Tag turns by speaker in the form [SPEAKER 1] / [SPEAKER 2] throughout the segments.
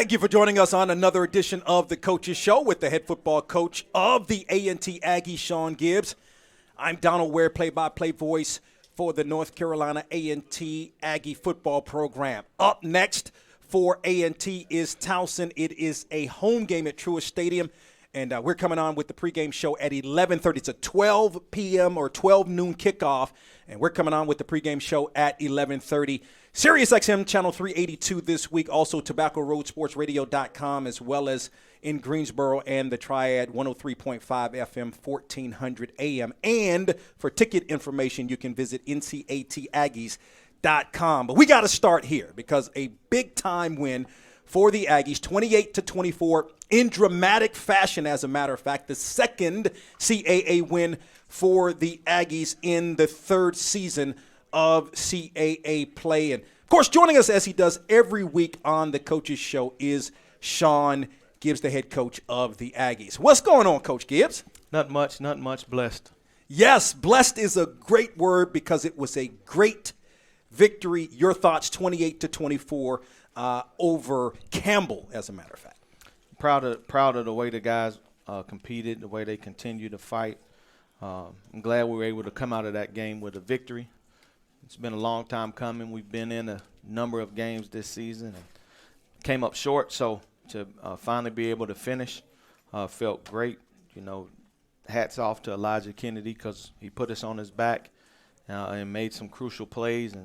[SPEAKER 1] Thank you for joining us on another edition of the Coaches Show with the head football coach of the A&T Aggies, Sean Gibbs. I'm Donald Ware, play-by-play voice for the North Carolina A&T Aggie football program. Up next for A&T is Towson. It is a home game at Truist Stadium, and we're coming on with the pregame show at 11:30. It's a 12 p.m. or 12 noon kickoff, and we're coming on with the pregame show at 11:30. SiriusXM Channel 382 this week, also TobaccoRoadSportsRadio.com, as well as in Greensboro and the Triad 103.5 FM, 1400 AM. And for ticket information, you can visit NCATAggies.com. But we got to start here because a big-time win for the Aggies, 28-24, in dramatic fashion, as a matter of fact, the second CAA win for the Aggies in the third season of CAA play. And, of course, joining us as he does every week on the Coaches Show is Sean Gibbs, the head coach of the Aggies. What's going on, Coach Gibbs?
[SPEAKER 2] Not much. Blessed.
[SPEAKER 1] Yes, blessed is a great word because it was a great victory. Your thoughts, 28-24 over Campbell, as a matter of fact.
[SPEAKER 2] Proud of the way the guys competed, the way they continue to fight. I'm glad we were able to come out of that game with a victory. It's been a long time coming. We've been in a number of games this season and came up short. So to finally be able to finish felt great. You know, hats off to Elijah Kennedy because he put us on his back and made some crucial plays.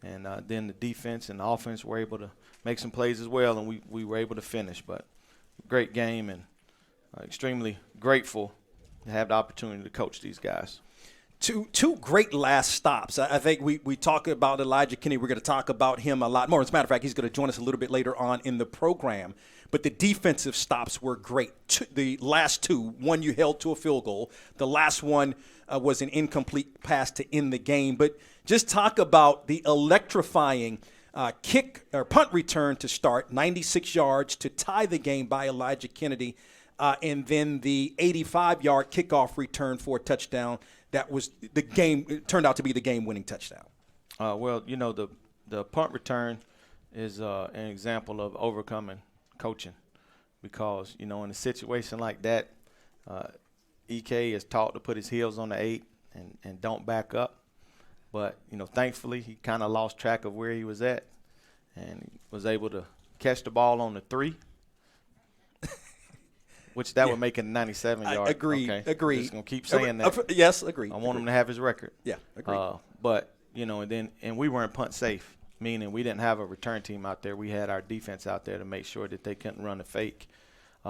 [SPEAKER 2] And then the defense and the offense were able to make some plays as well, and we were able to finish. But great game and extremely grateful to have the opportunity to coach these guys.
[SPEAKER 1] Two great last stops. I think we talk about Elijah Kennedy. We're going to talk about him a lot more. As a matter of fact, he's going to join us a little bit later on in the program. But the defensive stops were great. The last two, one you held to a field goal. The last one was an incomplete pass to end the game. But just talk about the electrifying kick or punt return to start, 96 yards to tie the game by Elijah Kennedy, and then the 85-yard kickoff return for a touchdown. That was the game. It turned out to be the game-winning touchdown.
[SPEAKER 2] Well, you know, the punt return is an example of overcoming coaching because, you know, in a situation like that, EK is taught to put his heels on the 8 and don't back up. But, you know, thankfully he kind of lost track of where he was at and was able to catch the ball on the 3. Which would make it a 97-yard.
[SPEAKER 1] Agreed.
[SPEAKER 2] Okay.
[SPEAKER 1] Agreed.
[SPEAKER 2] Just going to keep saying that.
[SPEAKER 1] Yes, agreed.
[SPEAKER 2] I want him to have his record.
[SPEAKER 1] Yeah, agreed.
[SPEAKER 2] But, you know, and we weren't punt safe, meaning we didn't have a return team out there. We had our defense out there to make sure that they couldn't run a fake.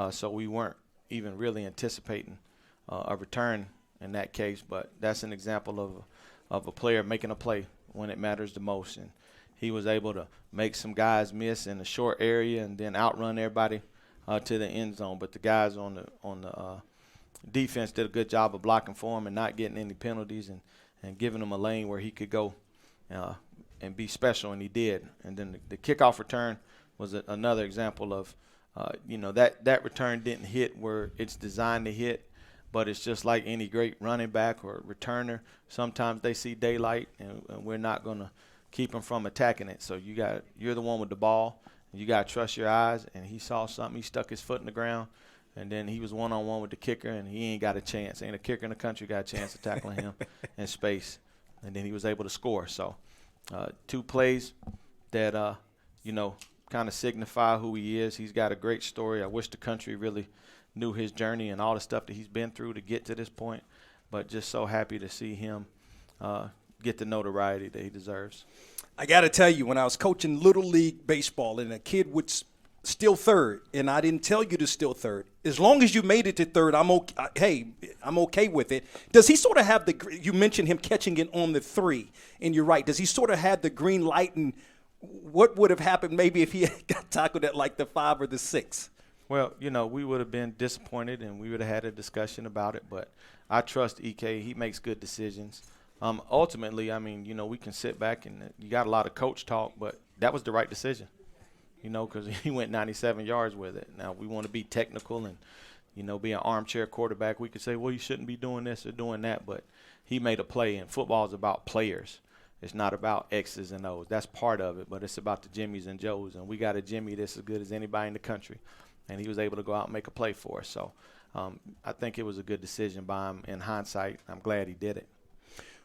[SPEAKER 2] So we weren't even really anticipating a return in that case. But that's an example of a player making a play when it matters the most. And he was able to make some guys miss in a short area and then outrun everybody to the end zone. But the guys on the defense did a good job of blocking for him and not getting any penalties and giving him a lane where he could go and be special, and he did. And then the kickoff return was another example of, you know, that return didn't hit where it's designed to hit, but it's just like any great running back or returner. Sometimes they see daylight, and we're not going to keep them from attacking it. So you're the one with the ball. You got to trust your eyes, and he saw something. He stuck his foot in the ground, and then he was one-on-one with the kicker, and he ain't got a chance. Ain't a kicker in the country got a chance of tackling him in space. And then he was able to score. So two plays that, you know, kind of signify who he is. He's got a great story. I wish the country really knew his journey and all the stuff that he's been through to get to this point, but just so happy to see him get the notoriety that he deserves.
[SPEAKER 1] I got to tell you, when I was coaching Little League baseball and a kid would steal third, and I didn't tell you to steal third, as long as you made it to third, I'm okay with it. Does he sort of have you mentioned him catching it on the 3, and you're right. Does he sort of have the green light, and what would have happened maybe if he had got tackled at like the 5 or the 6?
[SPEAKER 2] Well, you know, we would have been disappointed, and we would have had a discussion about it, but I trust EK. He makes good decisions. Ultimately, I mean, you know, we can sit back and you got a lot of coach talk, but that was the right decision, you know, because he went 97 yards with it. Now, we want to be technical and, you know, be an armchair quarterback. We could say, well, you shouldn't be doing this or doing that, but he made a play, and football is about players. It's not about X's and O's. That's part of it, but it's about the Jimmys and Joes. And we got a Jimmy that's as good as anybody in the country, and he was able to go out and make a play for us. So I think it was a good decision by him in hindsight. I'm glad he did it.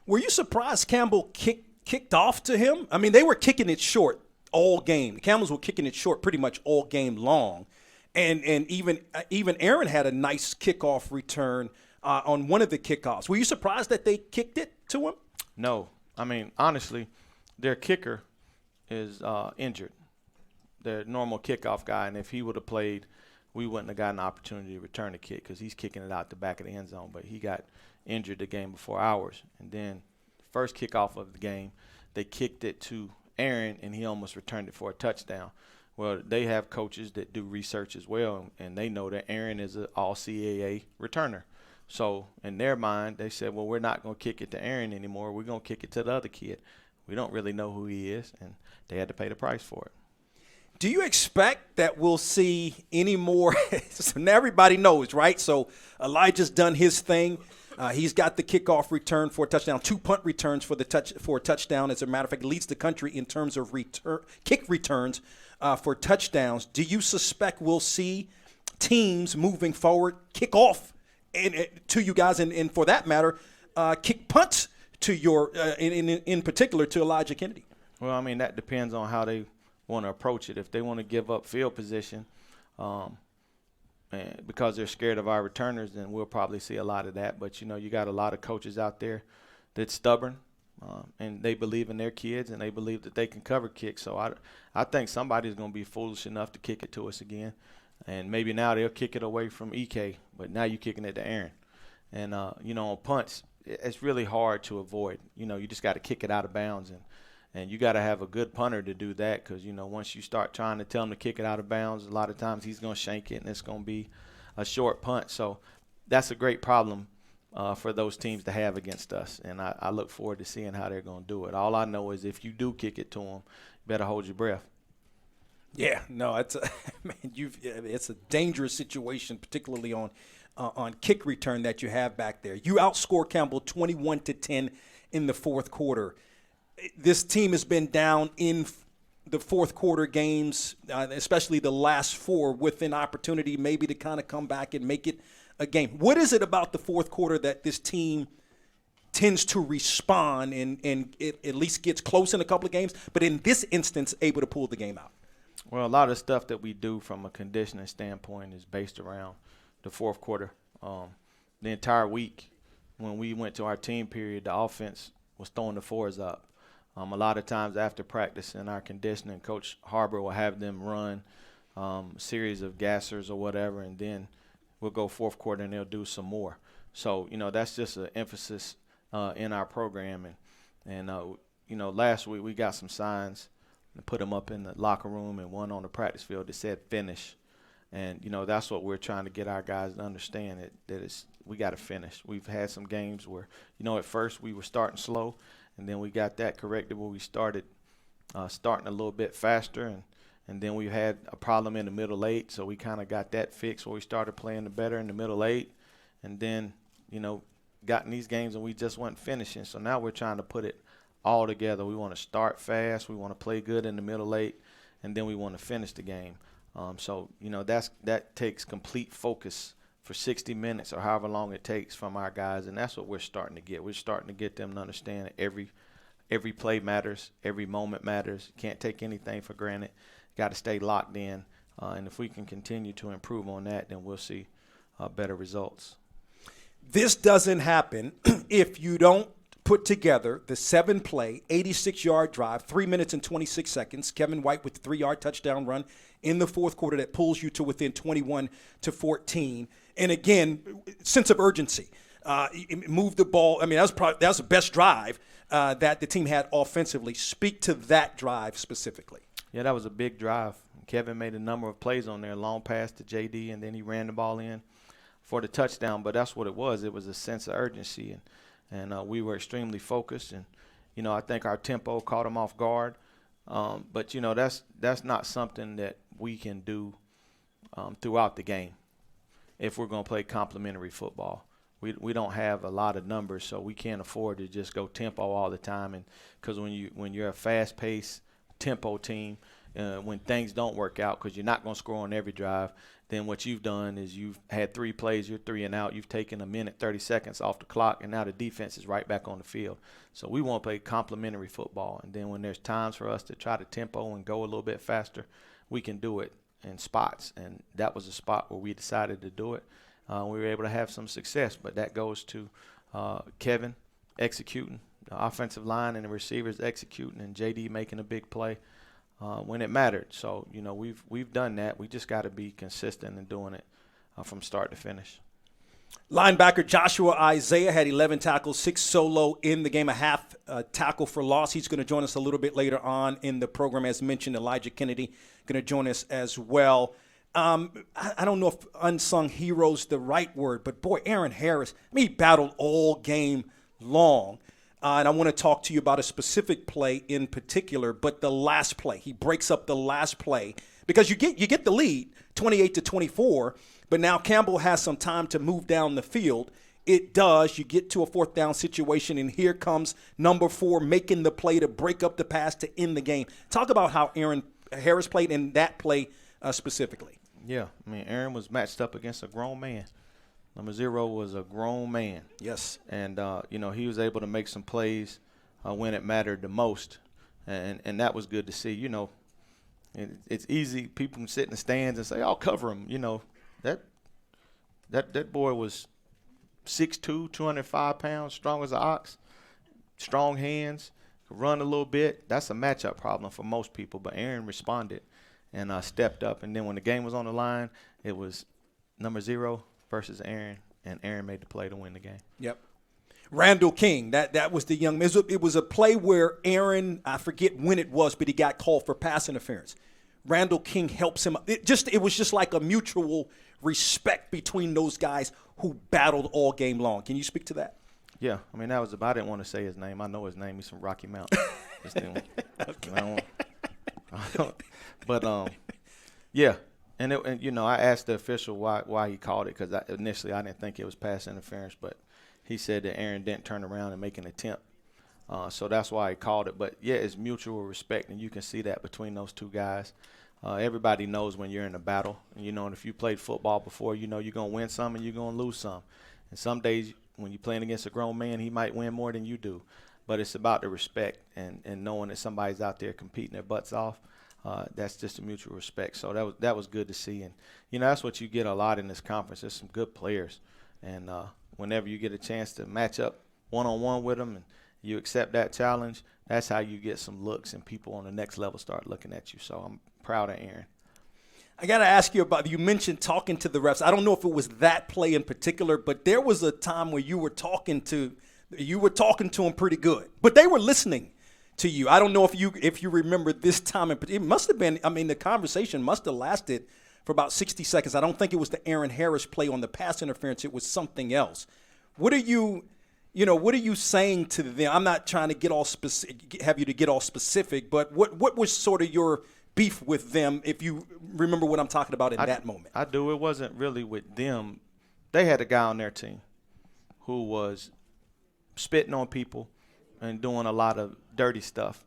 [SPEAKER 1] Were you surprised Campbell kicked off to him? I mean, they were kicking it short all game. The Camels were kicking it short pretty much all game long. And even Aaron had a nice kickoff return on one of the kickoffs. Were you surprised that they kicked it to him?
[SPEAKER 2] No. I mean, honestly, their kicker is injured. Their normal kickoff guy, and if he would have played, we wouldn't have gotten an opportunity to return the kick because he's kicking it out the back of the end zone. But he got injured the game before ours. And then first kickoff of the game, they kicked it to Aaron, and he almost returned it for a touchdown. Well, they have coaches that do research as well, and they know that Aaron is an all-CAA returner. So in their mind, they said, well, we're not going to kick it to Aaron anymore. We're going to kick it to the other kid. We don't really know who he is, and they had to pay the price for it.
[SPEAKER 1] Do you expect that we'll see any more? So now everybody knows, right? So Elijah's done his thing. He's got the kickoff return for a touchdown, 2 punt returns for a touchdown. As a matter of fact, leads the country in terms of kick returns for touchdowns. Do you suspect we'll see teams moving forward kick off to you guys, and for that matter, kick punts to your in particular to Elijah Kennedy?
[SPEAKER 2] Well, I mean, that depends on how they want to approach it. If they want to give up field position and because they're scared of our returners, then we'll probably see a lot of that. But, you got a lot of coaches out there that's stubborn, and they believe in their kids, and they believe that they can cover kicks. So I think somebody's going to be foolish enough to kick it to us again. And maybe now they'll kick it away from EK, but now you're kicking it to Aaron. And, on punts, it's really hard to avoid. You just got to kick it out of bounds. And you got to have a good punter to do that because, once you start trying to tell him to kick it out of bounds, a lot of times he's going to shank it, and it's going to be a short punt. So that's a great problem for those teams to have against us. And I look forward to seeing how they're going to do it. All I know is if you do kick it to them, you better hold your breath.
[SPEAKER 1] Yeah, no, it's a dangerous situation, particularly on kick return that you have back there. You outscore Campbell 21-10 in the fourth quarter. This team has been down in the fourth quarter games, especially the last 4, with an opportunity maybe to kind of come back and make it a game. What is it about the fourth quarter that this team tends to respond and it at least gets close in a couple of games, but in this instance able to pull the game out?
[SPEAKER 2] Well, a lot of stuff that we do from a conditioning standpoint is based around the fourth quarter. The entire week when we went to our team period, the offense was throwing the 4s up. A lot of times after practice in our conditioning, Coach Harbor will have them run a series of gassers or whatever, and then we'll go fourth quarter and they'll do some more. So, that's just an emphasis in our program. And last week we got some signs and put them up in the locker room and one on the practice field that said finish. And, that's what we're trying to get our guys to understand, that we got to finish. We've had some games where, at first we were starting slow, and then we got that corrected where we started starting a little bit faster. And then we had a problem in the middle 8, so we kind of got that fixed where we started playing better in the middle 8. And then, got in these games and we just weren't finishing. So now we're trying to put it all together. We want to start fast. We want to play good in the middle 8, and then we want to finish the game. So, that takes complete focus for 60 minutes or however long it takes from our guys, and that's what we're starting to get. We're starting to get them to understand that every play matters, every moment matters. Can't take anything for granted. Got to stay locked in, and if we can continue to improve on that, then we'll see better results.
[SPEAKER 1] This doesn't happen if you don't put together the 7-play, 86-yard drive, 3 minutes and 26 seconds. Kevin White with the 3-yard touchdown run in the fourth quarter that pulls you to within 21-14. And again, sense of urgency. Move the ball. I mean, that was the best drive that the team had offensively. Speak to that drive specifically.
[SPEAKER 2] Yeah, that was a big drive. Kevin made a number of plays on there, long pass to JD, and then he ran the ball in for the touchdown. But that's what it was. It was a sense of urgency, and we were extremely focused. And, I think our tempo caught him off guard. But, that's not something that we can do throughout the game if we're going to play complementary football. we don't have a lot of numbers, so we can't afford to just go tempo all the time. And because when you're a fast-paced tempo team, when things don't work out, because you're not going to score on every drive, then what you've done is you've had 3 plays, you're 3 and out, you've taken a minute 30 seconds off the clock, and now the defense is right back on the field. So we want to play complementary football, and then when there's times for us to try to tempo and go a little bit faster, we can do it in spots, and that was a spot where we decided to do it. We were able to have some success, but that goes to Kevin executing, the offensive line and the receivers executing, and JD making a big play when it mattered. So, we've done that. We just got to be consistent in doing it from start to finish.
[SPEAKER 1] Linebacker Joshua Isaiah had 11 tackles, 6 solo in the game, a half tackle for loss. He's going to join us a little bit later on in the program. As mentioned, Elijah Kennedy going to join us as well. I don't know if unsung hero's the right word, but boy, Aaron Harris, he battled all game long. And I want to talk to you about a specific play in particular, but the last play. He breaks up the last play because you get the lead, 28-24, but now Campbell has some time to move down the field. It does. You get to a 4th down situation, and here comes number 4 making the play to break up the pass to end the game. Talk about how Aaron Harris played in that play specifically.
[SPEAKER 2] Yeah, Aaron was matched up against a grown man. Number 0 was a grown man.
[SPEAKER 1] Yes.
[SPEAKER 2] And, he was able to make some plays when it mattered the most. And that was good to see. It's easy. People can sit in the stands and say, I'll cover him. That boy was 6'2", 205 pounds, strong as an ox, strong hands, could run a little bit. That's a matchup problem for most people. But Aaron responded and stepped up. And then when the game was on the line, it was number 0 versus Aaron, and Aaron made the play to win the game.
[SPEAKER 1] Yep. Randall King, that was the young man. It was a play where Aaron, I forget when it was, but he got called for pass interference. Randall King helps him. It was just like a mutual respect between those guys who battled all game long. Can you speak to that?
[SPEAKER 2] Yeah, that was I didn't want to say his name. I know his name. He's from Rocky Mountain. Okay. But yeah. And I asked the official why he called it, because initially I didn't think it was pass interference, but he said that Aaron didn't turn around and make an attempt. So that's why he called it. But, yeah, it's mutual respect, and you can see that between those two guys. Everybody knows when you're in a battle. And if you played football before, you're going to win some and you're going to lose some. And some days when you're playing against a grown man, he might win more than you do. But it's about the respect and knowing that somebody's out there competing their butts off. That's just a mutual respect. So that was good to see. And, that's what you get a lot in this conference. There's some good players. And whenever you get a chance to match up one-on-one with them and you accept that challenge, that's how you get some looks and people on the next level start looking at you. So I'm proud of Aaron.
[SPEAKER 1] I got to ask you you mentioned talking to the refs. I don't know if it was that play in particular, but there was a time where you were talking to them pretty good. But they were listening to you. I don't know if you remember this time. It must have been, the conversation must have lasted for about 60 seconds. I don't think it was the Aaron Harris play on the pass interference. It was something else. What are you saying to them? I'm not trying to get all specific, but what was sort of your beef with them, if you remember what I'm talking about in that moment?
[SPEAKER 2] I do. It wasn't really with them. They had a guy on their team who was spitting on people and doing a lot of dirty stuff.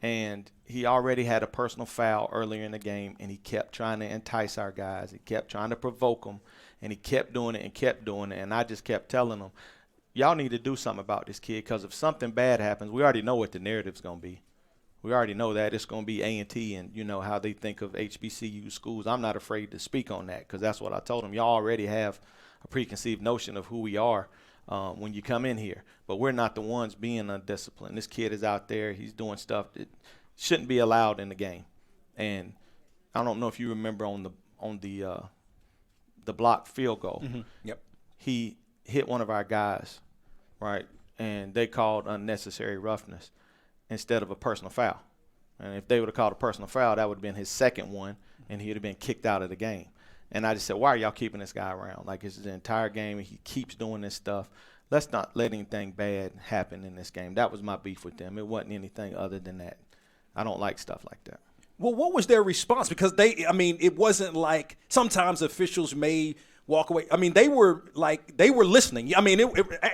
[SPEAKER 2] And he already had a personal foul earlier in the game, and he kept trying to entice our guys. He kept trying to provoke them, and he kept doing it and kept doing it. And I just kept telling them, y'all need to do something about this kid, because if something bad happens, we already know what the narrative's going to be. We already know that it's going to be A&T and, how they think of HBCU schools. I'm not afraid to speak on that, because that's what I told them. Y'all already have a preconceived notion of who we are when you come in here. But we're not the ones being undisciplined. This kid is out there. He's doing stuff that shouldn't be allowed in the game. And I don't know if you remember on the blocked field goal.
[SPEAKER 1] Mm-hmm. Yep.
[SPEAKER 2] He hit one of our guys, right, and they called unnecessary roughness instead of a personal foul. And if they would have called a personal foul, that would have been his second one, and he would have been kicked out of the game. And I just said, why are y'all keeping this guy around? Like, it's the entire game, and he keeps doing this stuff. Let's not let anything bad happen in this game. That was my beef with them. It wasn't anything other than that. I don't like stuff like that.
[SPEAKER 1] Well, what was their response? Because it wasn't like sometimes officials may walk away. I mean, they were listening. I mean,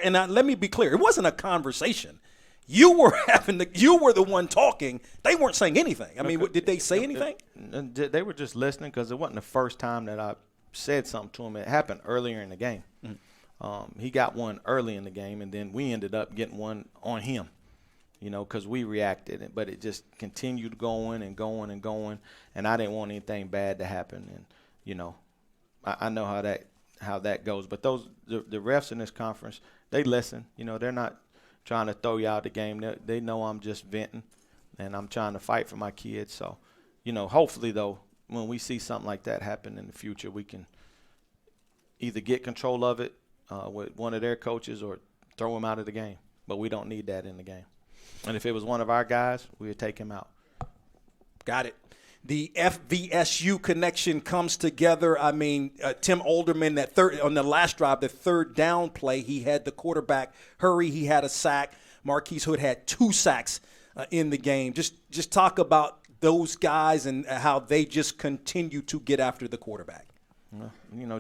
[SPEAKER 1] let me be clear. It wasn't a conversation. You were the one talking. They weren't saying anything. I mean, did they say anything?
[SPEAKER 2] They were just listening because it wasn't the first time that I said something to him. It happened earlier in the game. Mm-hmm. He got one early in the game, and then we ended up getting one on him, because we reacted. But it just continued going and going and going, and I didn't want anything bad to happen. And, I know how that goes. But the refs in this conference, they listen. They're not trying to throw you out of the game. They know I'm just venting, and I'm trying to fight for my kids. So, hopefully, though, when we see something like that happen in the future, we can either get control of it with one of their coaches or throw them out of the game. But we don't need that in the game. And if it was one of our guys, we would take him out.
[SPEAKER 1] Got it. The FVSU connection comes together. I mean, Tim Alderman, on the last drive, the third down play, he had the quarterback hurry. He had a sack. Marquise Hood had 2 sacks in the game. Just talk about those guys and how they just continue to get after the quarterback.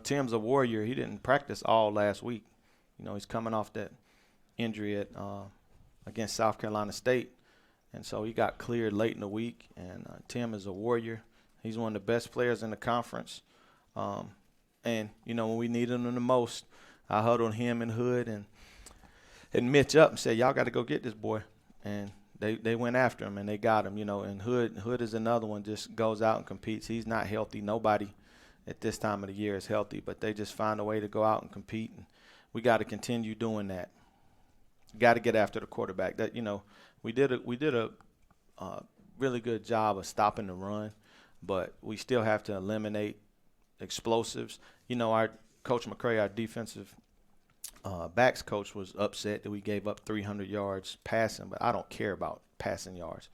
[SPEAKER 2] Tim's a warrior. He didn't practice all last week. He's coming off that injury against South Carolina State. And so he got cleared late in the week, and Tim is a warrior. He's one of the best players in the conference. And, when we needed him the most, I huddled him and Hood and Mitch up and said, y'all got to go get this boy. And they went after him, and they got him, And Hood is another one, just goes out and competes. He's not healthy. Nobody at this time of the year is healthy, but they just find a way to go out and compete. And we got to continue doing that. Got to get after the quarterback. That, we did a really good job of stopping the run, but we still have to eliminate explosives. Our Coach McCray, our defensive backs coach, was upset that we gave up 300 yards passing, but I don't care about passing yards.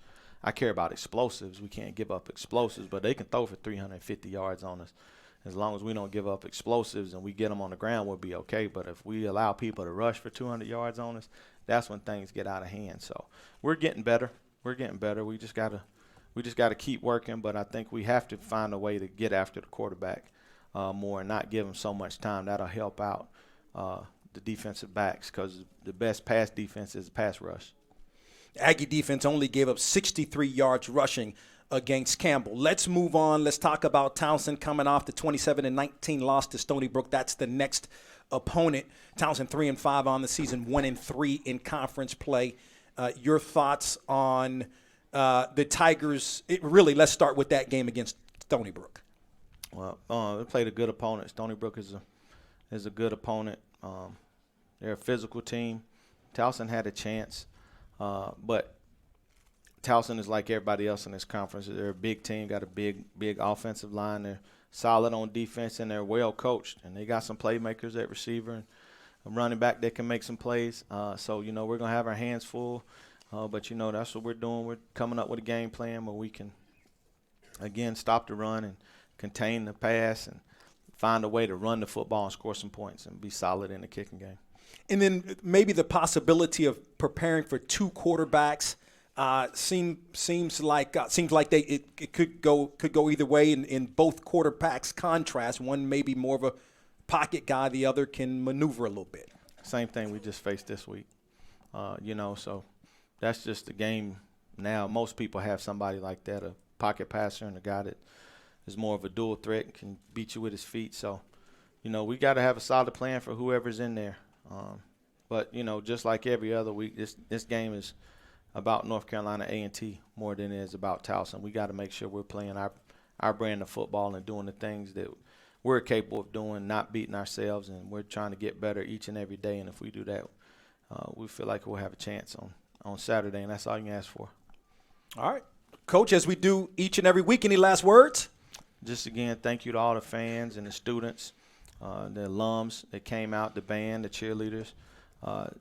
[SPEAKER 2] I care about explosives. We can't give up explosives, but they can throw for 350 yards on us. As long as we don't give up explosives and we get them on the ground, we'll be okay. But if we allow people to rush for 200 yards on us, that's when things get out of hand. So we're getting better. We just gotta keep working. But I think we have to find a way to get after the quarterback more and not give him so much time. That'll help out the defensive backs, because the best pass defense is pass rush.
[SPEAKER 1] Aggie defense only gave up 63 yards rushing against Campbell. Let's move on. Let's talk about Townsend coming off the 27-19 loss to Stony Brook. That's the next opponent. Townsend 3-5 on the season, 1-3 in conference play. Your thoughts on the Tigers? Let's start with that game against Stony Brook.
[SPEAKER 2] Well, they played a good opponent. Stony Brook is a good opponent. They're a physical team. Towson had a chance, but Towson is like everybody else in this conference. They're a big team, got a big offensive line. They're solid on defense, and they're well coached. And they got some playmakers at receiver and a running back that can make some plays. So, we're going to have our hands full. But, that's what we're doing. We're coming up with a game plan where we can, again, stop the run and contain the pass and find a way to run the football and score some points and be solid in the kicking game.
[SPEAKER 1] And then maybe the possibility of preparing for 2 quarterbacks. Seems like it could go either way in both quarterbacks' contrast. One may be more of a pocket guy, the other can maneuver a little bit.
[SPEAKER 2] Same thing we just faced this week. So that's just the game now. Most people have somebody like that, a pocket passer and a guy that is more of a dual threat and can beat you with his feet. So, we got to have a solid plan for whoever's in there. But just like every other week, this game is about North Carolina A&T more than it is about Towson. We got to make sure we're playing our brand of football and doing the things that we're capable of doing, not beating ourselves, and we're trying to get better each and every day. And if we do that, we feel like we'll have a chance on Saturday, and that's all you can ask for.
[SPEAKER 1] All right. Coach, as we do each and every week, any last words?
[SPEAKER 2] Just, again, thank you to all the fans and the students, the alums that came out, the band, the cheerleaders.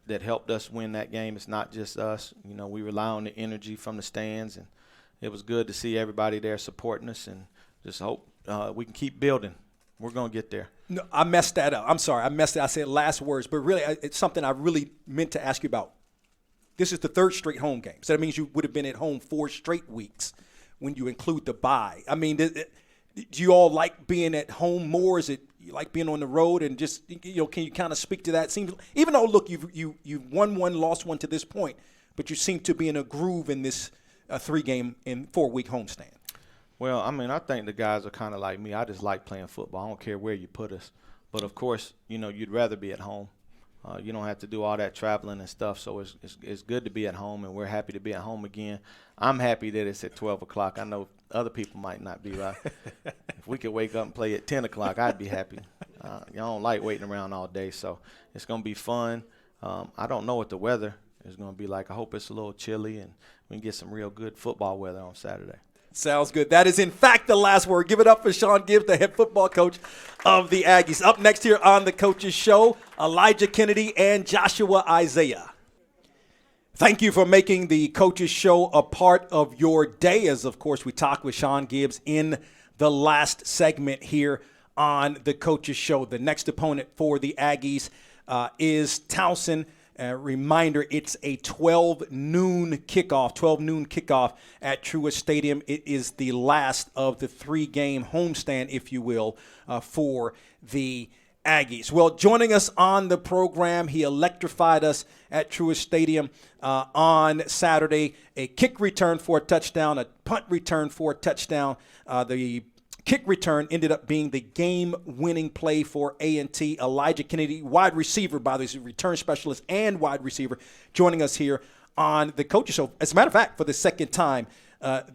[SPEAKER 2] That helped us win that game. It's not just us. We rely on the energy from the stands, and it was good to see everybody there supporting us, and just hope we can keep building. We're going to get there.
[SPEAKER 1] No, I messed that up. I'm sorry. I messed it. I said last words, but really it's something I really meant to ask you about. This is the 3rd straight home game, so that means you would have been at home 4 straight weeks when you include the bye. I mean, do you all like being at home more? Is it You like being on the road, and just can you kind of speak to that? Seems even though look, you've won one, lost one to this point, but you seem to be in a groove in this 3-game and 4-week homestand.
[SPEAKER 2] Well, I mean, I think the guys are kind of like me. I just like playing football. I don't care where you put us. But, of course, you'd rather be at home. You don't have to do all that traveling and stuff, so it's good to be at home, and we're happy to be at home again. I'm happy that it's at 12 o'clock. I know other people might not be right. If we could wake up and play at 10 o'clock, I'd be happy. Y'all don't like waiting around all day, so it's going to be fun. I don't know what the weather is going to be like. I hope it's a little chilly and we can get some real good football weather on Saturday.
[SPEAKER 1] Sounds good. That is, in fact, the last word. Give it up for Sean Gibbs, the head football coach of the Aggies. Up next here on the Coaches Show, Elijah Kennedy and Joshua Isaiah. Thank you for making the Coaches Show a part of your day, as, of course, we talked with Sean Gibbs in the last segment here on the Coaches Show. The next opponent for the Aggies is Towson. Reminder, it's a 12 noon kickoff at Truist Stadium. It is the last of the 3-game homestand, if you will, for the Aggies. Well, joining us on the program, he electrified us at Truist Stadium on Saturday. A kick return for a touchdown, a punt return for a touchdown. The kick return ended up being the game-winning play for A&T. Elijah Kennedy, wide receiver, by the way, return specialist and wide receiver, joining us here on the Coaches Show. As a matter of fact, for the second time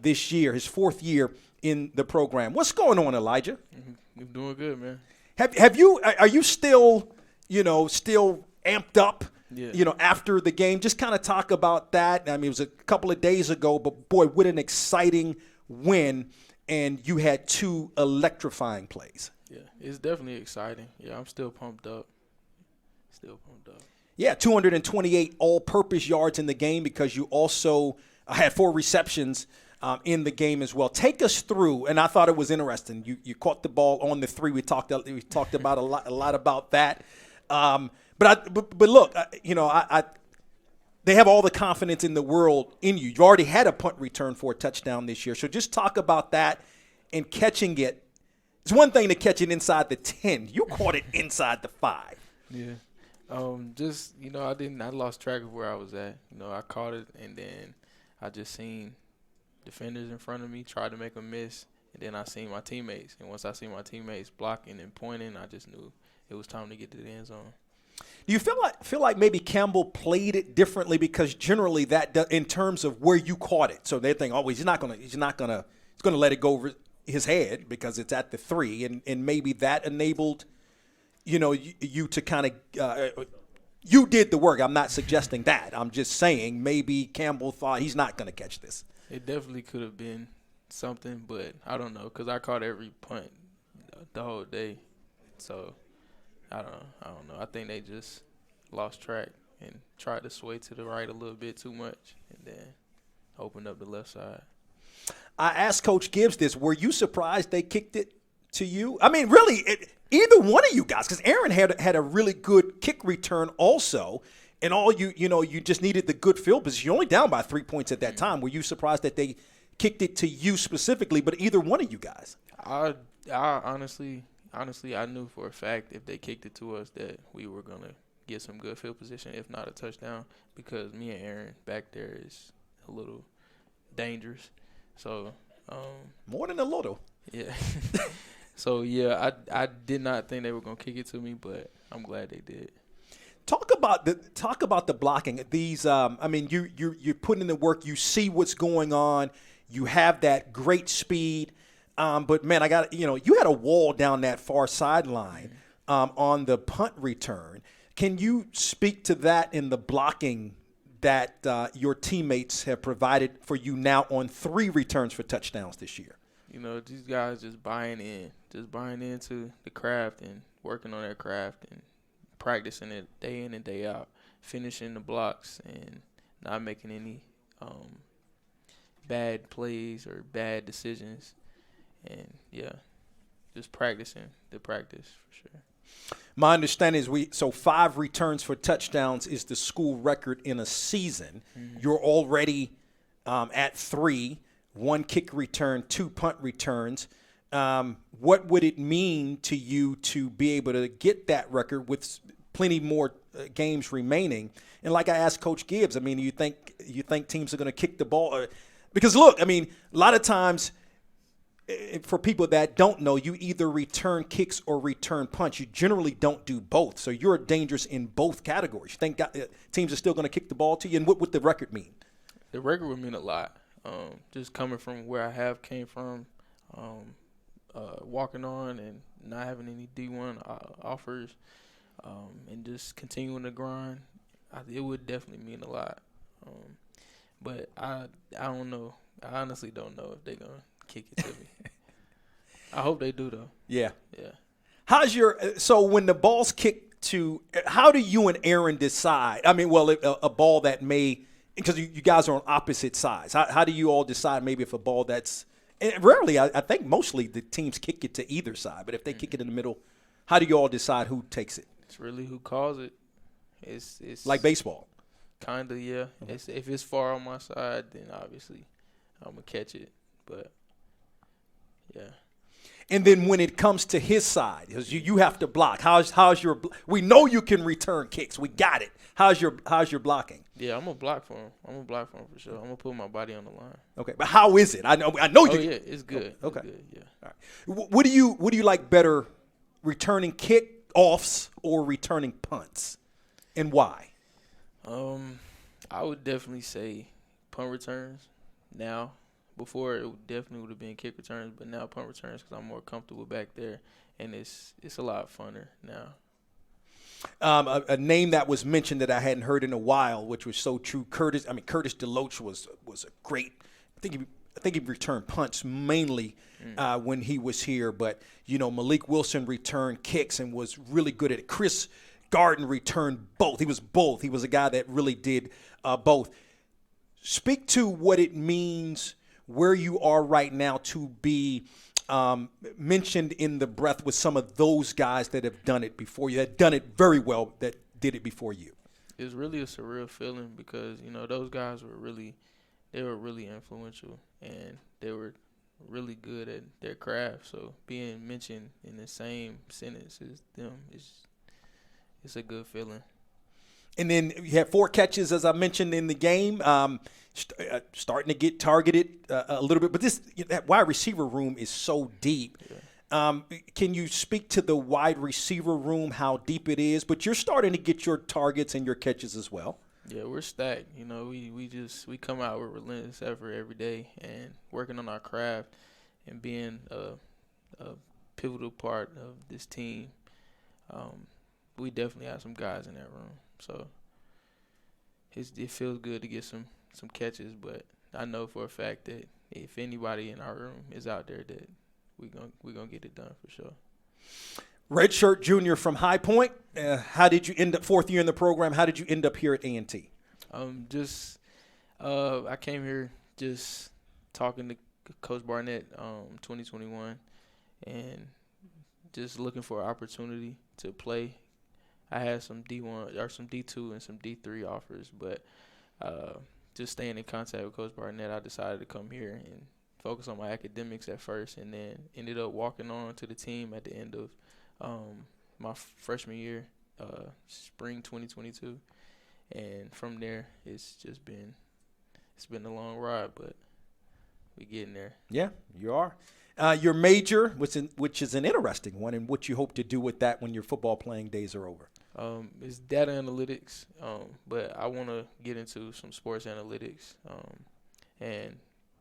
[SPEAKER 1] this year, his 4th year in the program. What's going on, Elijah?
[SPEAKER 3] I'm doing good, man.
[SPEAKER 1] Are you still amped up?
[SPEAKER 3] Yeah.
[SPEAKER 1] After the game, just kind of talk about that. I mean, it was a couple of days ago, but boy, what an exciting win. And you had 2 electrifying plays.
[SPEAKER 3] Yeah, it's definitely exciting. Yeah, I'm still pumped up.
[SPEAKER 1] Yeah, 228 all-purpose yards in the game because you also had 4 receptions in the game as well. Take us through, and I thought it was interesting. You caught the ball on the 3. We talked about a lot about that. But look, they have all the confidence in the world in you. You already had a punt return for a touchdown this year. So just talk about that and catching it. It's one thing to catch it inside the 10. You caught it inside the 5.
[SPEAKER 3] Yeah. I lost track of where I was at. I caught it, and then I just seen defenders in front of me, tried to make a miss, and then I seen my teammates. And once I seen my teammates blocking and pointing, I just knew it was time to get to the end zone.
[SPEAKER 1] Do you feel like maybe Campbell played it differently because generally that in terms of where you caught it, so they think, oh, he's gonna let it go over his head because it's at the 3, and maybe that enabled, you to kind of you did the work. I'm not suggesting that. I'm just saying maybe Campbell thought he's not going to catch this.
[SPEAKER 3] It definitely could have been something, but I don't know because I caught every punt the whole day, so. I don't know. I think they just lost track and tried to sway to the right a little bit too much and then opened up the left side.
[SPEAKER 1] I asked Coach Gibbs this. Were you surprised they kicked it to you? I mean, really, either one of you guys, because Aaron had a really good kick return also, and all you just needed the good field position. You're only down by 3 points at that time. Were you surprised that they kicked it to you specifically, but either one of you guys?
[SPEAKER 3] I honestly, I knew for a fact if they kicked it to us that we were going to get some good field position, if not a touchdown, because me and Aaron back there is a little dangerous. So
[SPEAKER 1] more than a little.
[SPEAKER 3] Yeah. So, yeah, I did not think they were going to kick it to me, but I'm glad they did.
[SPEAKER 1] Talk about the blocking. These, you're putting in the work. You see what's going on. You have that great speed. But, man, you had a wall down that far sideline on the punt return. Can you speak to that in the blocking that your teammates have provided for you now on 3 returns for touchdowns this year?
[SPEAKER 3] These guys just buying into the craft and working on their craft and practicing it day in and day out, finishing the blocks and not making any bad plays or bad decisions. And, yeah, just practicing the practice for sure.
[SPEAKER 1] My understanding is 5 returns for touchdowns is the school record in a season. Mm-hmm. You're already at 3, 1 kick return, 2 punt returns. what would it mean to you to be able to get that record with plenty more games remaining? And like I asked Coach Gibbs, I mean, you think teams are going to kick the ball? Because look, I mean, a lot of times, for people that don't know, you either return kicks or return punts. You generally don't do both, so you're dangerous in both categories. You think teams are still going to kick the ball to you, and what would the record mean?
[SPEAKER 3] The record would mean a lot. Just coming from where I came from, walking on and not having any D1 offers, and just continuing to grind, it would definitely mean a lot. But I don't know. I honestly don't know if they're gonna kick it to me. I hope they do though.
[SPEAKER 1] Yeah.
[SPEAKER 3] Yeah.
[SPEAKER 1] So when the ball's kicked to, how do you and Aaron decide? I mean, well, a ball that may, because you guys are on opposite sides. How do you all decide maybe if a ball that's, and rarely, I think mostly the teams kick it to either side, but if they kick it in the middle, how do you all decide who takes it?
[SPEAKER 3] It's really who calls it. It's
[SPEAKER 1] like baseball.
[SPEAKER 3] Kind of, yeah. If it's far on my side, then obviously I'm going to catch it. But, yeah.
[SPEAKER 1] And then when it comes to his side, because you have to block. How's your? We know you can return kicks. We got it. How's your blocking?
[SPEAKER 3] Yeah, I'm gonna block for him. For sure. I'm gonna put my body on the line.
[SPEAKER 1] Okay, but how is it? I know you.
[SPEAKER 3] Oh yeah, it's good.
[SPEAKER 1] Okay.
[SPEAKER 3] It's good, yeah.
[SPEAKER 1] All right. What do you like better, returning kick offs or returning punts, and why?
[SPEAKER 3] I would definitely say punt returns now. Before, it definitely would have been kick returns, but now punt returns because I'm more comfortable back there, and it's a lot funner now.
[SPEAKER 1] A name that was mentioned that I hadn't heard in a while, which was so true. Curtis DeLoach was a great. I think he returned punts mainly when he was here, but Malik Wilson returned kicks and was really good at it. Chris Garden returned both. He was a guy that really did both. Speak to what it means where you are right now to be mentioned in the breath with some of those guys that have done it before you, that done it very well, that did it before you.
[SPEAKER 3] It was really a surreal feeling because, those guys were really influential and they were really good at their craft. So being mentioned in the same sentence as them it's a good feeling.
[SPEAKER 1] And then you had 4 catches, as I mentioned, in the game, starting to get targeted a little bit. But that wide receiver room is so deep. Yeah. Can you speak to the wide receiver room, how deep it is? But you're starting to get your targets and your catches as well.
[SPEAKER 3] Yeah, we're stacked. We come out with relentless effort every day and working on our craft and being a pivotal part of this team. We definitely have some guys in that room. So it feels good to get some catches, but I know for a fact that if anybody in our room is out there, that we're gonna get it done for sure.
[SPEAKER 1] Redshirt junior from High Point. How did you end up 4th year in the program? How did you end up here at A&T?
[SPEAKER 3] I came here just talking to Coach Barnett 2021 and just looking for an opportunity to play. I had some D1 or some D2 and some D3 offers, but just staying in contact with Coach Barnett, I decided to come here and focus on my academics at first, and then ended up walking on to the team at the end of my freshman year, spring 2022, and from there it's been a long ride, but we getting there.
[SPEAKER 1] Yeah, you are. Your major, which is an interesting one, and what you hope to do with that when your football playing days are over.
[SPEAKER 3] It's data analytics, but I want to get into some sports analytics, and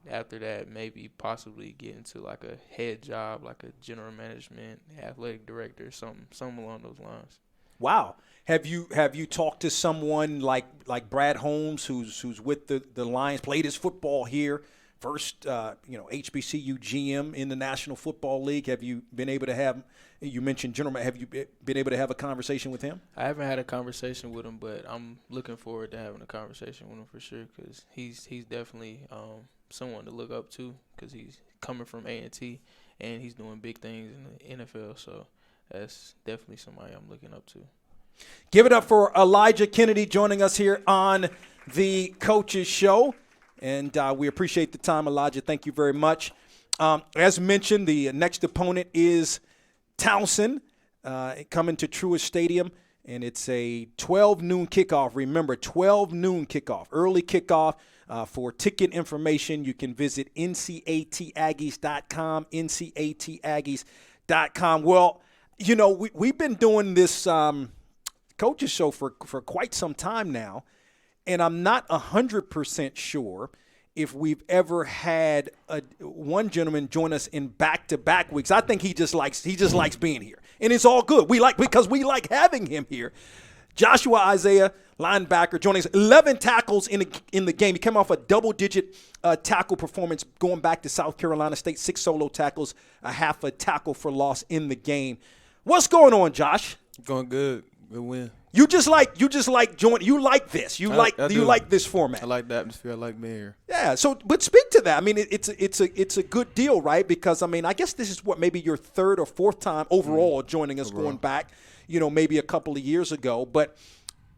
[SPEAKER 3] after that, maybe possibly get into like a head job, like a general management, athletic director, something along those lines.
[SPEAKER 1] Wow. Have you talked to someone like Brad Holmes, who's with the Lions, played his football here? First, HBCU GM in the National Football League. Have you been able to have? You mentioned gentleman. Have you been able to have a conversation with him?
[SPEAKER 3] I haven't had a conversation with him, but I'm looking forward to having a conversation with him for sure because he's definitely someone to look up to because he's coming from A&T and he's doing big things in the NFL. So that's definitely somebody I'm looking up to.
[SPEAKER 1] Give it up for Elijah Kennedy joining us here on the Coaches Show. And we appreciate the time, Elijah. Thank you very much. As mentioned, the next opponent is Towson coming to Truist Stadium, and it's a 12 noon kickoff. Remember, 12 noon kickoff, early kickoff. For ticket information, you can visit ncataggies.com, ncataggies.com. Well, we've been doing this coaches show for quite some time now, and I'm not 100% sure if we've ever had one gentleman join us in back-to-back weeks. I think he just likes being here, and it's all good. Because we like having him here. Joshua Isaiah, linebacker, joining us. 11 tackles in the game. He came off a double-digit tackle performance going back to South Carolina State. 6 solo tackles, a half a tackle for loss in the game. What's going on, Josh?
[SPEAKER 4] Going good. Good win.
[SPEAKER 1] You just like joining. You like this. You like this format.
[SPEAKER 4] I like the atmosphere. I like being here.
[SPEAKER 1] Yeah. So, but speak to that. I mean, it's a good deal, right? Because I mean, I guess this is what maybe your third or fourth time overall joining us, going back, maybe a couple of years ago. But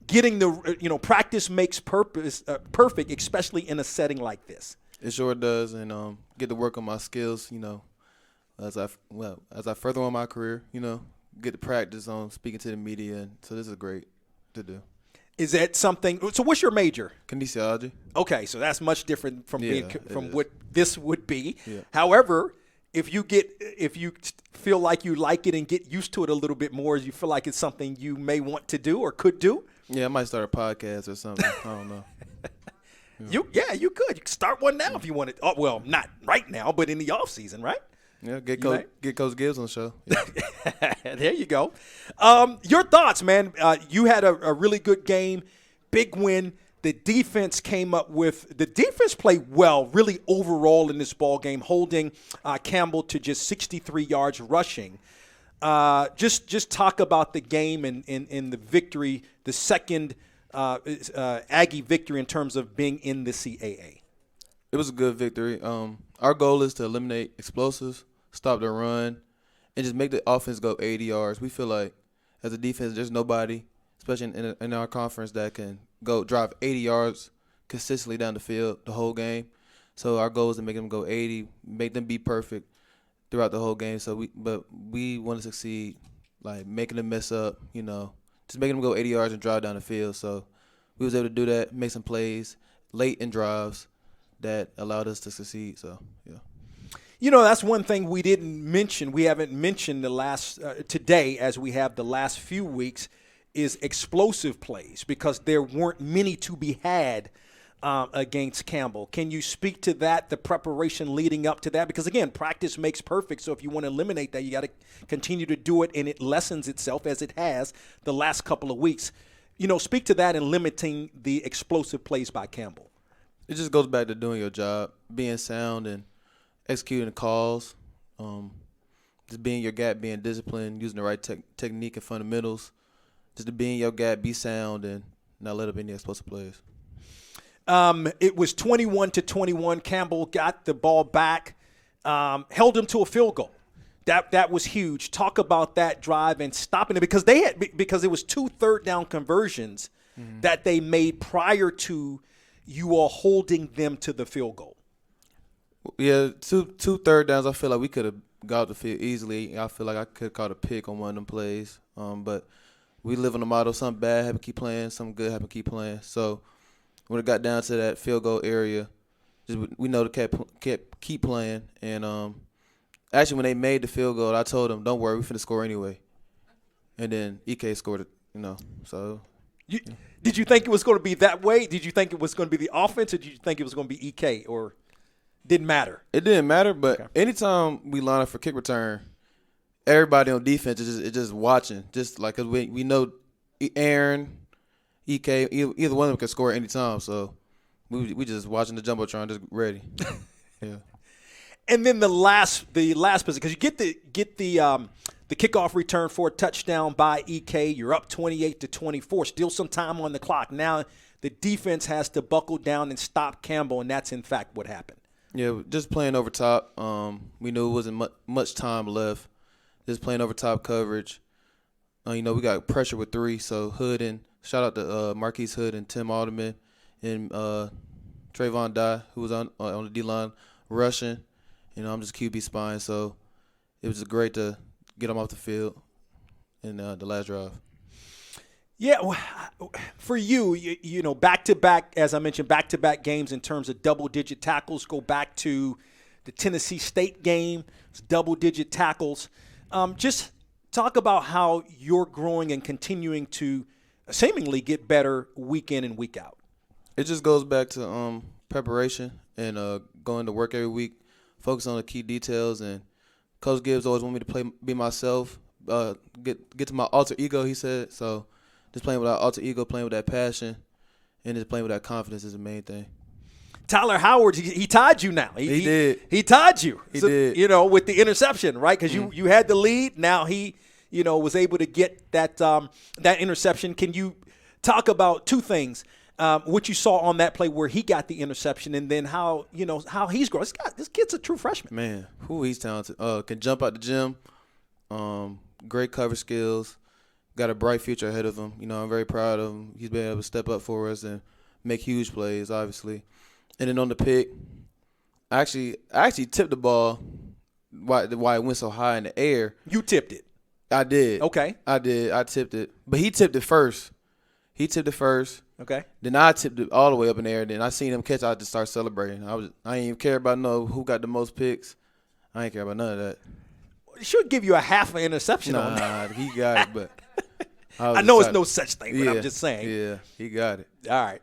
[SPEAKER 1] getting the practice makes perfect, especially in a setting like this.
[SPEAKER 4] It sure does, and get to work on my skills. As I further on my career, get to practice on speaking to the media, and so this is great to do.
[SPEAKER 1] Is that something? So, what's your major?
[SPEAKER 4] Kinesiology.
[SPEAKER 1] Okay, so that's much different from what this would be.
[SPEAKER 4] Yeah.
[SPEAKER 1] However, if you feel like you like it and get used to it a little bit more, you feel like it's something you may want to do or could do.
[SPEAKER 4] Yeah, I might start a podcast or something. I don't know.
[SPEAKER 1] You could. You can start one now if you wanted. Oh, well, not right now, but in the off season, right?
[SPEAKER 4] Yeah, get Coach Gibbs on the show. Yeah.
[SPEAKER 1] There you go. Your thoughts, man. You had a really good game, big win. The defense played well, really overall in this ball game, holding Campbell to just 63 yards rushing. Just talk about the game and the victory, the second Aggie victory in terms of being in the CAA.
[SPEAKER 4] It was a good victory. Our goal is to eliminate explosives, stop the run, and just make the offense go 80 yards. We feel like as a defense, there's nobody, especially in our conference, that can go drive 80 yards consistently down the field the whole game. So our goal is to make them go 80, make them be perfect throughout the whole game. But we want to succeed, like making them mess up, just making them go 80 yards and drive down the field. So we was able to do that, make some plays late in drives that allowed us to succeed. So, yeah.
[SPEAKER 1] That's one thing we didn't mention. We haven't mentioned the last today, as we have the last few weeks, is explosive plays, because there weren't many to be had against Campbell. Can you speak to that, the preparation leading up to that? Because, again, practice makes perfect. So if you want to eliminate that, you got to continue to do it, and it lessens itself as it has the last couple of weeks. Speak to that and limiting the explosive plays by Campbell.
[SPEAKER 4] It just goes back to doing your job, being sound and executing the calls, just being your gap, being disciplined, using the right technique and fundamentals, just to be in your gap, be sound, and not let up any explosive plays.
[SPEAKER 1] It was 21-21. Campbell got the ball back, held him to a field goal. That was huge. Talk about that drive and stopping it, because it was 2 third-down conversions that they made prior to you all holding them to the field goal.
[SPEAKER 4] Yeah, two third downs. I feel like we could have got the field easily. I feel like I could have caught a pick on one of them plays. But we live on the motto: something bad happen, keep playing. Something good happen, keep playing. So when it got down to that field goal area, we know to keep playing. And actually, when they made the field goal, I told them, "Don't worry, we finna score anyway." And then EK scored it. So.
[SPEAKER 1] Did you think it was going to be that way? Did you think it was going to be the offense, or did you think it was going to be EK, or didn't matter?
[SPEAKER 4] It didn't matter, but anytime we line up for kick return, everybody on defense is just watching, just like, cause we know Aaron, EK, either one of them can score any time, so we just watching the jumbotron, just ready. Yeah.
[SPEAKER 1] And then the last position, because you get the kickoff return for a touchdown by EK. You're up 28-24. Still some time on the clock. Now the defense has to buckle down and stop Campbell, and that's in fact what happened.
[SPEAKER 4] Yeah, just playing over top. We knew it wasn't much time left. Just playing over top coverage. We got pressure with 3. So Hood, and shout out to Marquise Hood and Tim Alderman and Trayvon Dye, who was on the D line rushing. I'm just QB spine, so it was just great to get him off the field in the last drive.
[SPEAKER 1] Yeah, for you, back-to-back, as I mentioned, back-to-back games in terms of double-digit tackles. Go back to the Tennessee State game, it's double-digit tackles. Just talk about how you're growing and continuing to seemingly get better week in and week out.
[SPEAKER 4] It just goes back to preparation and going to work every week, focus on the key details. And Coach Gibbs always wanted me to be myself, get to my alter ego, he said. So just playing with that alter ego, playing with that passion, and just playing with that confidence is the main thing.
[SPEAKER 1] Tyler Howard, he tied you now.
[SPEAKER 4] He did.
[SPEAKER 1] He tied you.
[SPEAKER 4] He did.
[SPEAKER 1] With the interception, right? Because you had the lead. Now he, was able to get that interception. Can you talk about two things? What you saw on that play where he got the interception, and then how he's growing. This kid's a true freshman.
[SPEAKER 4] Man, he's talented. Can jump out the gym. Great cover skills. Got a bright future ahead of him. I'm very proud of him. He's been able to step up for us and make huge plays, obviously. And then on the pick, I actually tipped the ball why it went so high in the air.
[SPEAKER 1] You tipped it.
[SPEAKER 4] I did.
[SPEAKER 1] Okay.
[SPEAKER 4] I did. I tipped it. But he tipped it first.
[SPEAKER 1] Okay.
[SPEAKER 4] Then I tipped it all the way up in the air. Then I seen him catch. I just started celebrating. I didn't even care about who got the most picks. I ain't care about none of that.
[SPEAKER 1] It should give you a half an interception on that.
[SPEAKER 4] He got it, but
[SPEAKER 1] I know it's no such thing, but I'm just saying.
[SPEAKER 4] Yeah, he got it.
[SPEAKER 1] All right.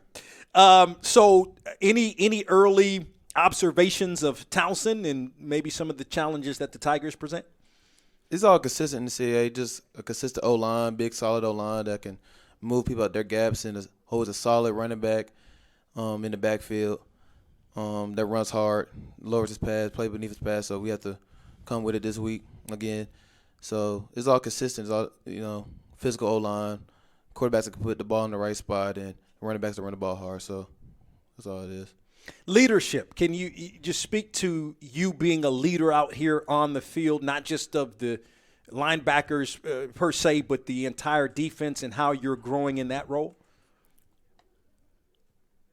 [SPEAKER 1] So any early observations of Towson and maybe some of the challenges that the Tigers present?
[SPEAKER 4] It's all consistent in the CAA, just a consistent O-line, big, solid O-line that can move people out their gaps and holds a solid running back in the backfield that runs hard, lowers his pass, play beneath his pass. So we have to come with it this week again. So it's all consistent. It's all, physical O-line, quarterbacks that can put the ball in the right spot, and running backs that run the ball hard. So that's all it is.
[SPEAKER 1] Leadership. Can you just speak to you being a leader out here on the field, not just of the linebackers per se, but the entire defense and how you're growing in that role?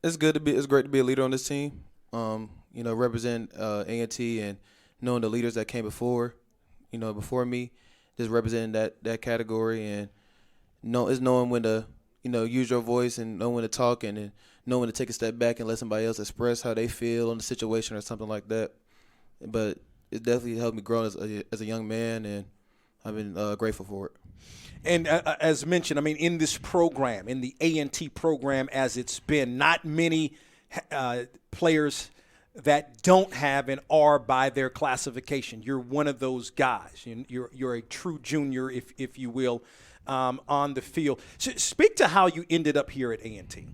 [SPEAKER 4] It's great to be a leader on this team. Represent A&T and knowing the leaders that came before me, just representing that category, and knowing when to use your voice and know when to talk and know when to take a step back and let somebody else express how they feel on the situation or something like that. But it definitely helped me grow as a young man, and I've been grateful for it.
[SPEAKER 1] And as mentioned, in this program, in the A&T program as it's been, not many players that don't have and are by their classification. You're one of those guys. You're a true junior, if you will, on the field. So speak to how you ended up here at A&T.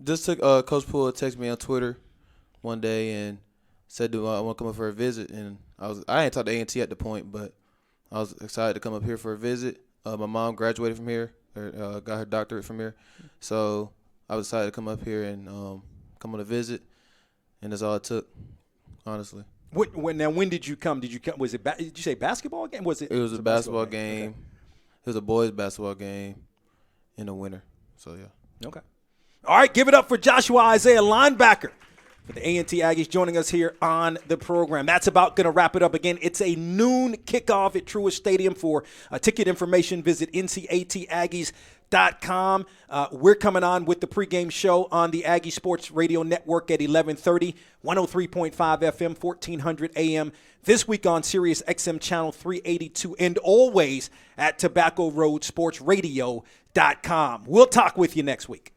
[SPEAKER 4] Just took Coach Poole texted me on Twitter one day and said, "Do I want to come up for a visit?" And I ain't talked to A&T at the point, but I was excited to come up here for a visit. My mom graduated from here, or got her doctorate from here, so I was excited to come up here and come on a visit, and that's all it took, honestly.
[SPEAKER 1] When did you come? Did you come? Did you say basketball game?
[SPEAKER 4] It was a basketball game. Okay. It was a boys' basketball game in the winter. So yeah.
[SPEAKER 1] Okay. All right, give it up for Joshua Isaiah, linebacker for the A&T Aggies, joining us here on the program. That's about going to wrap it up again. It's a noon kickoff at Truist Stadium. For ticket information, visit ncataggies.com. We're coming on with the pregame show on the Aggie Sports Radio Network at 11:30, 103.5 FM, 1400 AM. This week on Sirius XM Channel 382, and always at TobaccoRoadSportsRadio.com. We'll talk with you next week.